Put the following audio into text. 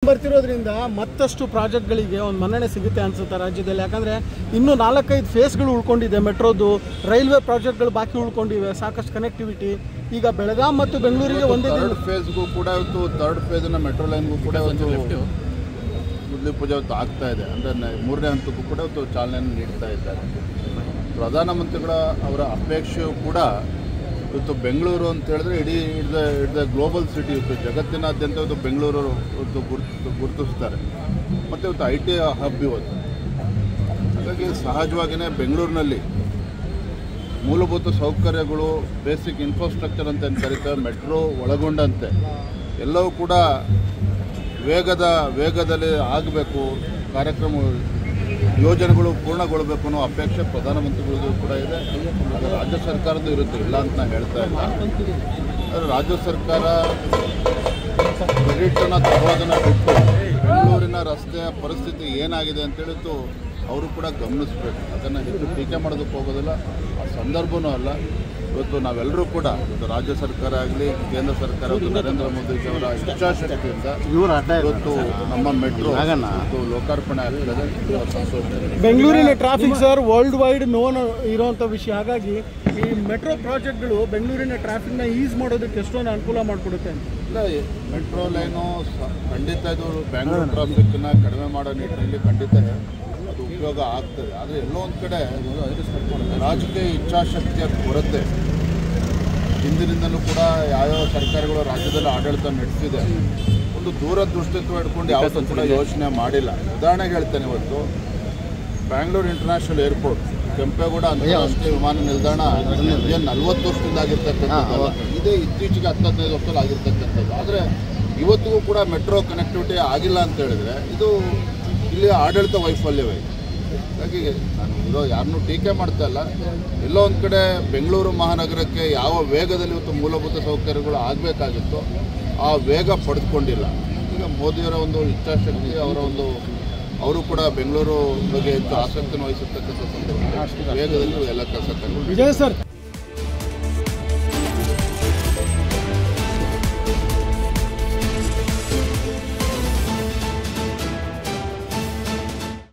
ಬರ್ತಿರೋದ್ರಿಂದ ಮತ್ತಷ್ಟು ಪ್ರಾಜೆಕ್ಟ್ಗಳಿಗೆ ಒಂದು ಮನ್ನಣೆ ಸಿಗುತ್ತೆ ಅನ್ಸುತ್ತೆ ರಾಜ್ಯದಲ್ಲಿ. ಯಾಕಂದರೆ ಇನ್ನೂ 4-5 ಫೇಸ್ಗಳು ಉಳ್ಕೊಂಡಿದೆ. ಮೆಟ್ರೋದು, ರೈಲ್ವೆ ಪ್ರಾಜೆಕ್ಟ್ಗಳು ಬಾಕಿ ಉಳ್ಕೊಂಡಿವೆ, ಸಾಕಷ್ಟು ಕನೆಕ್ಟಿವಿಟಿ. ಈಗ ಬೆಳಗಾಂ ಮತ್ತು ಬೆಂಗಳೂರಿಗೆ ಒಂದೇ ಫೇಸ್ಗೂ ಕೂಡ ಇವತ್ತು ಥರ್ಡ್ ಫೇಸ್ನ ಮೆಟ್ರೋ ಲೈನ್ಗೂ ಕೂಡ ಒಂದು ಗುದ್ಲಿ ಪೂಜೆ ಇವತ್ತು ಆಗ್ತಾ ಇದೆ. ಅಂದರೆ 3ನೇ ಹಂತಕ್ಕೂ ಕೂಡ ಇವತ್ತು ಚಾಲನೆಯನ್ನು ನೀಡ್ತಾ ಇದ್ದಾರೆ. ಪ್ರಧಾನಮಂತ್ರಿಗಳ ಅವರ ಅಪೇಕ್ಷೆಯೂ ಕೂಡ ಇವತ್ತು ಬೆಂಗಳೂರು ಅಂತ ಹೇಳಿದ್ರೆ ಇಡೀ ಗ್ಲೋಬಲ್ ಸಿಟಿ ಇವತ್ತು ಜಗತ್ತಿನಾದ್ಯಂತ ಇವತ್ತು ಬೆಂಗಳೂರು ಇವತ್ತು ಗುರುತಿಸ್ತಾರೆ. ಮತ್ತು ಇವತ್ತು IT ಹಬ್ ಇವತ್ತು. ಹಾಗಾಗಿ ಸಹಜವಾಗಿಯೇ ಬೆಂಗಳೂರಿನಲ್ಲಿ ಮೂಲಭೂತ ಸೌಕರ್ಯಗಳು, ಬೇಸಿಕ್ ಇನ್ಫ್ರಾಸ್ಟ್ರಕ್ಚರ್ ಅಂತ ಏನು ಕರೀತೇವೆ, ಮೆಟ್ರೋ ಒಳಗೊಂಡಂತೆ ಎಲ್ಲವೂ ಕೂಡ ವೇಗದಲ್ಲಿ ಆಗಬೇಕು, ಕಾರ್ಯಕ್ರಮ ಯೋಜನೆಗಳು ಪೂರ್ಣಗೊಳ್ಳಬೇಕು ಅನ್ನೋ ಅಪೇಕ್ಷೆ ಪ್ರಧಾನಮಂತ್ರಿಗಳಿಗೂ ಕೂಡ ಇದೆ. ಅದು ರಾಜ್ಯ ಸರ್ಕಾರದ್ದು ಇರುತ್ತೆ, ಇಲ್ಲ ಅಂತ ನಾನು ಹೇಳ್ತಾ ಇಲ್ಲ. ಆದರೆ ರಾಜ್ಯ ಸರ್ಕಾರ ಕ್ರೆಡಿಟನ್ನು ತಗೊಳ್ಳೋದನ್ನು ಬಿಟ್ಟು ಬೆಂಗಳೂರಿನ ರಸ್ತೆಯ ಪರಿಸ್ಥಿತಿ ಏನಾಗಿದೆ ಅಂತೇಳಿದ್ದು ಅವರು ಕೂಡ ಗಮನಿಸಬೇಕು. ಅದನ್ನು ಹೆಚ್ಚು ಟೀಕೆ ಮಾಡೋದಕ್ಕೆ ಹೋಗೋದಿಲ್ಲ, ಆ ಸಂದರ್ಭವೂ ಅಲ್ಲ. ಇವತ್ತು ನಾವೆಲ್ಲರೂ ಕೂಡ ರಾಜ್ಯ ಸರ್ಕಾರ ಆಗಲಿ, ಕೇಂದ್ರ ಸರ್ಕಾರ, ನರೇಂದ್ರ ಮೋದಿ ಅವರ ಇಚ್ಛಾಶಕ್ತಿಯಿಂದ ಇವತ್ತು ನಮ್ಮ ಮೆಟ್ರೋ ಲೋಕಾರ್ಪಣೆ ಆಗ್ತದೆ. ಬೆಂಗಳೂರಿನ traffic sir world wide known ಇರೋವಂಥ ವಿಷಯ. ಹಾಗಾಗಿ ಈ ಮೆಟ್ರೋ ಪ್ರಾಜೆಕ್ಟ್ಗಳು ಬೆಂಗಳೂರಿನ ಟ್ರಾಫಿಕ್ನ ಈಸ್ ಮಾಡೋದಕ್ಕೆ ಎಷ್ಟೊಂದು ಅನುಕೂಲ ಮಾಡಿಕೊಡುತ್ತೆ. ಇಲ್ಲ, ಮೆಟ್ರೋ ಲೈನು ಖಂಡಿತ ಇದು ಬೆಂಗಳೂರು ಟ್ರಾಫಿಕ್ನ ಕಡಿಮೆ ಮಾಡೋ ನಿಟ್ಟಿನಲ್ಲಿ ಖಂಡಿತ ಅದು ಉಪಯೋಗ ಆಗ್ತದೆ. ಆದರೆ ಎಲ್ಲೋ ಒಂದು ಕಡೆ ರಾಜಕೀಯ ಇಚ್ಛಾಶಕ್ತಿಯ ಕೊರತೆ ಹಿಂದಿನಿಂದಲೂ ಕೂಡ ಯಾವ್ಯಾವ ಸರ್ಕಾರಗಳು ರಾಜ್ಯದಲ್ಲಿ ಆಡಳಿತ ನಡೆಸಿದೆ, ಒಂದು ದೂರದೃಷ್ಟಿತ್ವ ಇಟ್ಕೊಂಡು ಯಾವತ್ತೂ ಕೂಡ ಯೋಚನೆ ಮಾಡಿಲ್ಲ. ಉದಾಹರಣೆಗೆ ಹೇಳ್ತೇನೆ, ಇವತ್ತು ಬ್ಯಾಂಗ್ಳೂರು ಇಂಟರ್ನ್ಯಾಷನಲ್ ಏರ್ಪೋರ್ಟ್, ಕೆಂಪೇಗೌಡ ಅಂತಾರಾಷ್ಟ್ರೀಯ ವಿಮಾನ ನಿಲ್ದಾಣ ಏನು 40 ವರ್ಷದಿಂದ ಆಗಿರ್ತಕ್ಕಂಥದ್ದು, ಇದೇ ಇತ್ತೀಚೆಗೆ 10-15 ವರ್ಷದಲ್ಲಿ ಆಗಿರ್ತಕ್ಕಂಥದ್ದು. ಆದರೆ ಇವತ್ತಿಗೂ ಕೂಡ ಮೆಟ್ರೋ ಕನೆಕ್ಟಿವಿಟಿ ಆಗಿಲ್ಲ ಅಂತ ಹೇಳಿದ್ರೆ ಇದು ಇಲ್ಲಿ ಆಡಳಿತ ವೈಫಲ್ಯವೇ. ಹಾಗಾಗಿ ನಾನು ಯಾರನ್ನೂ ಟೀಕೆ ಮಾಡ್ತಾ ಇಲ್ಲ. ಎಲ್ಲೋ ಒಂದು ಕಡೆ ಬೆಂಗಳೂರು ಮಹಾನಗರಕ್ಕೆ ಯಾವ ವೇಗದಲ್ಲಿ ಇವತ್ತು ಮೂಲಭೂತ ಸೌಕರ್ಯಗಳು ಆಗಬೇಕಾಗಿತ್ತು ಆ ವೇಗ ಪಡೆದುಕೊಂಡಿಲ್ಲ. ಈಗ ಮೋದಿಯವರ ಒಂದು ಇಚ್ಛಾಶಕ್ತಿ, ಅವರು ಕೂಡ ಬೆಂಗಳೂರು ಬಗ್ಗೆ ಹೆಚ್ಚು ಆಸಕ್ತಿಯನ್ನು ವಹಿಸಿರ್ತಕ್ಕಂಥ ಸಂದರ್ಭದಲ್ಲಿ ವೇಗದಲ್ಲಿ ಎಲ್ಲ ಕೆಲಸ. ವಿಜಯ್ ಸರ್.